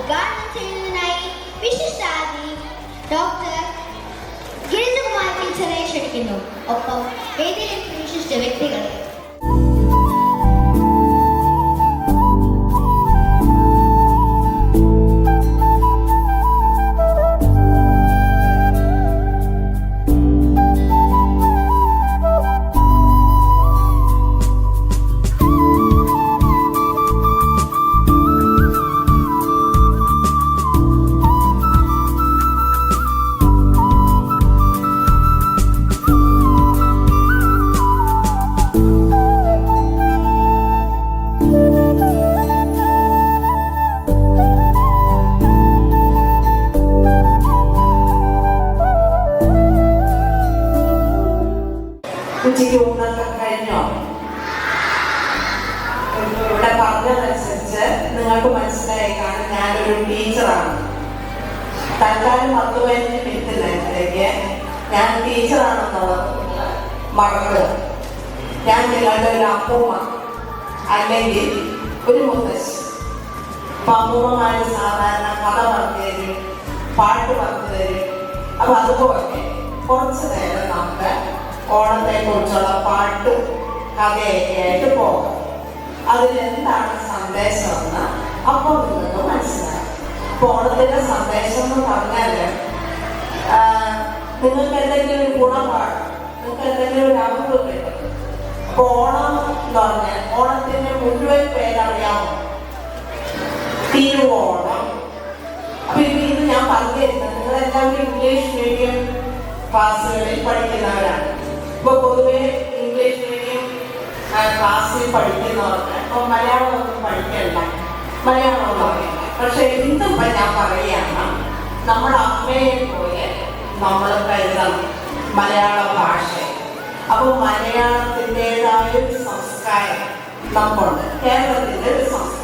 ഉദ്ഘാടനം ചെയ്യുന്നതിനായി വിശിഷ്ടാതിഥി ഡോക്ടർ ഗിരിജകുമാർ ടീച്ചറെ ക്ഷണിക്കുന്നു. ഒപ്പം വേദിയിലേക്ക് വിശിഷ്ട വ്യക്തികളെ. ഉച്ചയ്ക്ക് ഊണൊക്കെ കഴിഞ്ഞോ? ഇവിടെ പറഞ്ഞതനുസരിച്ച് നിങ്ങൾക്ക് മനസ്സിലായി കാണും ഞാനൊരു ടീച്ചറാണ്. തൽക്കാലം 10-15 മിനിറ്റിനടുത്തേക്ക് ഞാൻ ടീച്ചറാണെന്നുള്ളത് മറക്കുക. ഞാൻ നിങ്ങളുടെ ഒരു അമ്മൂമ്മ അല്ലെങ്കിൽ ഒരു മുത്തശ്ശി. അപ്പൊ അമ്മൂമ്മമാര് സാധാരണ കഥ പറഞ്ഞു തരും, പാട്ട് പറഞ്ഞു തരും. അപ്പൊ അതുപോലെ കുറച്ചു നേരം നമുക്ക് ഓണത്തെ കുറിച്ചുള്ള പാട്ടും കഥയൊക്കെ ആയിട്ട് പോകാം. അതിലെന്താണ് സന്ദേശമെന്ന് അപ്പോൾ നിങ്ങൾക്ക് മനസ്സിലാകും. അപ്പൊ ഓണത്തിന്റെ സന്ദേശം എന്ന് പറഞ്ഞാല് നിങ്ങൾക്ക് എന്തെങ്കിലും ഒരു ഗുണമാണ്, നിങ്ങൾക്ക് എന്തെങ്കിലും ഒരു അറിവ് കിട്ടും. അപ്പൊ ഓണം എന്ന് പറഞ്ഞാൽ ഓണത്തിന്റെ മുഴുവൻ പേരറിയാമോ? തിരുവോണം. അപ്പൊ ഇത് ഞാൻ പറഞ്ഞു തരുന്നത് നിങ്ങളെല്ലാവരും ഇംഗ്ലീഷ് മീഡിയം ക്ലാസ്സുകളിൽ പഠിക്കുന്നവരാണ്. ഇപ്പൊ പൊതുവെ ഇംഗ്ലീഷ് മീഡിയം ക്ലാസ്സിൽ പഠിക്കുന്നവർക്ക് ഇപ്പൊ മലയാളം ഒന്നും പഠിക്കണ്ട, മലയാളം ഒന്നും അറിയില്ല. പക്ഷെ ഇന്നിപ്പോ ഞാൻ പറയുകയാണ്, നമ്മുടെ അമ്മയെ പോലെ നമ്മൾ കരുതണം മലയാള ഭാഷയെ. അപ്പൊ മലയാളത്തിൻ്റെതായ ഒരു സംസ്കാരം നമുക്കുണ്ട്, കേരളത്തിന്റെ ഒരു സംസ്കാരം.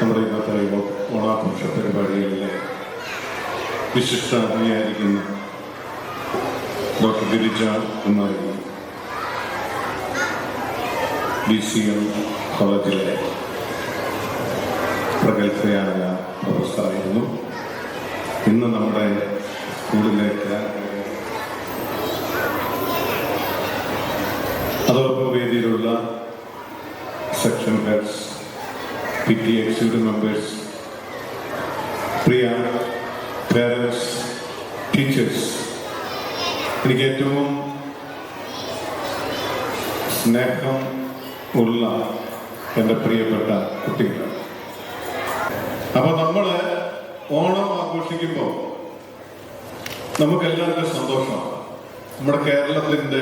നമ്മുടെ ഇന്നത്തെ ഓണാഘോഷ പരിപാടികളിലെ വിശിഷ്ടാതിഥിയായിരിക്കുന്ന ഡോക്ടർ ഗിരിജ കുമാരി DCM കോളേജിലെ പ്രഗത്ഭയായ പ്രൊഫസറായിരുന്നു. ഇന്ന് നമ്മുടെ സ്കൂളിലേക്ക് അതോടൊപ്പം വേദിയിലുള്ള section heads, PTA executive members, പ്രിയ പേരൻസ്, ടീച്ചേഴ്സ്, എനിക്ക് ഏറ്റവും സ്നേഹം ഉള്ള എൻ്റെ പ്രിയപ്പെട്ട കുട്ടികൾ, അപ്പൊ നമ്മള് ഓണം ആഘോഷിക്കുമ്പോൾ നമുക്കെല്ലാവർക്കും സന്തോഷമാണ്. നമ്മുടെ കേരളത്തിന്റെ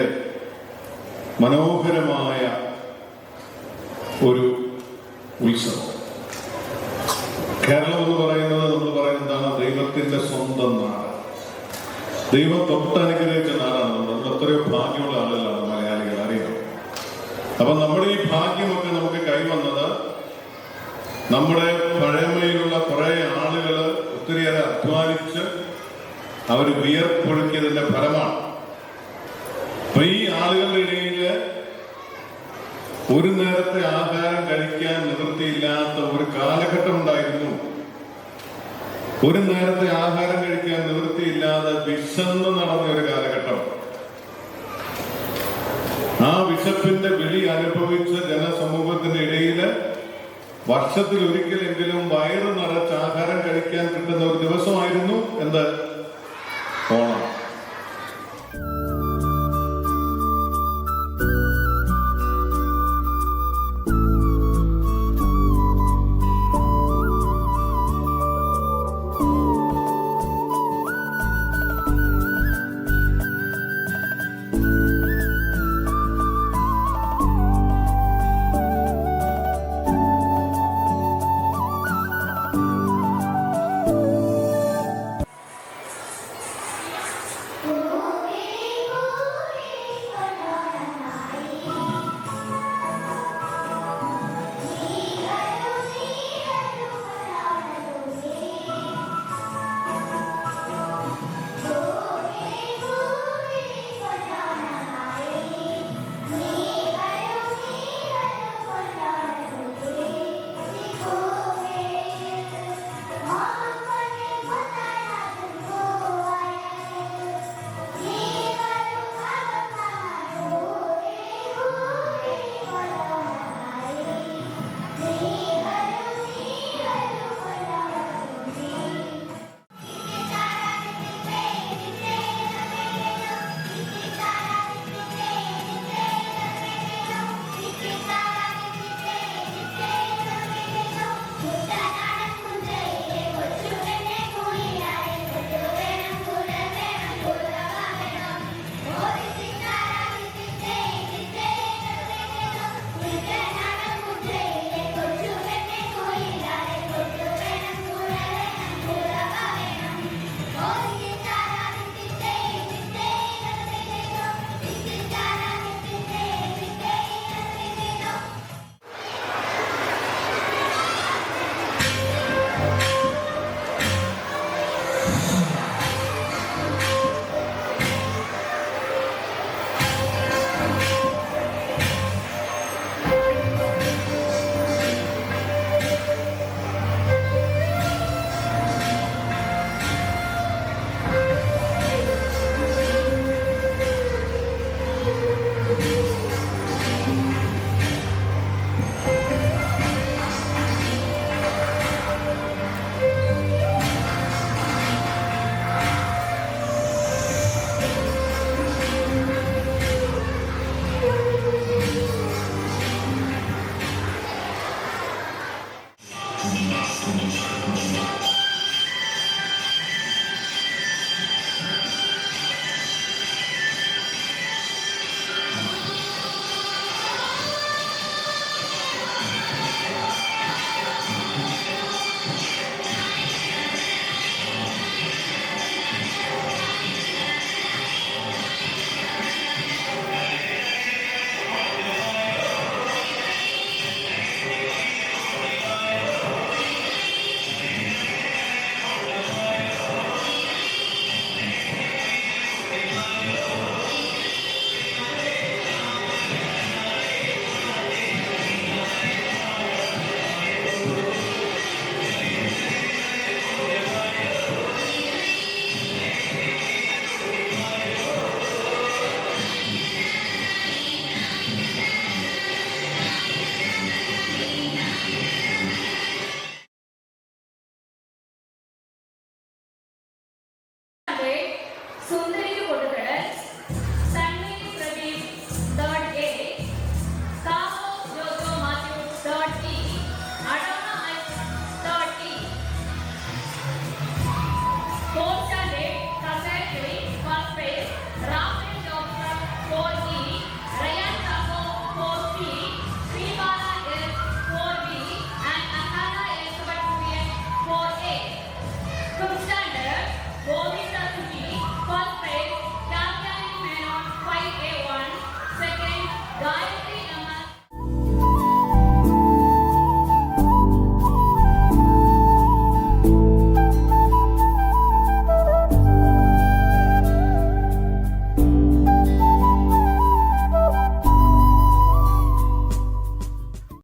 മനോഹരമായ ഒരു ഉത്സവം. കേരളം എന്ന് പറയുന്നത് നമ്മൾ പറയുന്നത് എന്താണ്? ദൈവത്തിന്റെ സ്വന്തം നാട്, ദൈവം തൊട്ടനുഗ്രഹിച്ച നാടാണ്. നമ്മൾ എത്രയോ ഭാഗ്യമുള്ള ആളുകളാണ് മലയാളികൾ, അറിയാം. അപ്പൊ നമ്മുടെ ഈ ഭാഗ്യമൊക്കെ നമുക്ക് കൈവന്നത് നമ്മുടെ പഴമയിലുള്ള കുറെ ആളുകൾ ഒത്തിരിയേറെ അധ്വാനിച്ച് അവർ വിയർപ്പൊഴുക്കിയതിന്റെ ഫലമാണ്. അപ്പൊ ഈ ആളുകളുടെ ഇടയിൽ ഒരു നേരത്തെ ആഹാരം കഴിക്കാൻ നിവൃത്തിയില്ലാത്ത ഒരു കാലഘട്ടം ഉണ്ടായിരുന്നു. ഒരു നേരത്തെ ആഹാരം കഴിക്കാൻ നിവൃത്തിയില്ലാതെ വിശന്ന് നടന്ന ഒരു കാലഘട്ടം. ആ വിശപ്പിന്റെ വിളി അനുഭവിച്ച ജനസമൂഹത്തിന്റെ ഇടയിൽ വർഷത്തിൽ ഒരിക്കലെങ്കിലും വയറ് നിറച്ച് ആഹാരം കഴിക്കാൻ കിട്ടുന്ന ഒരു ദിവസമായിരുന്നു എന്ത്? ഓണം.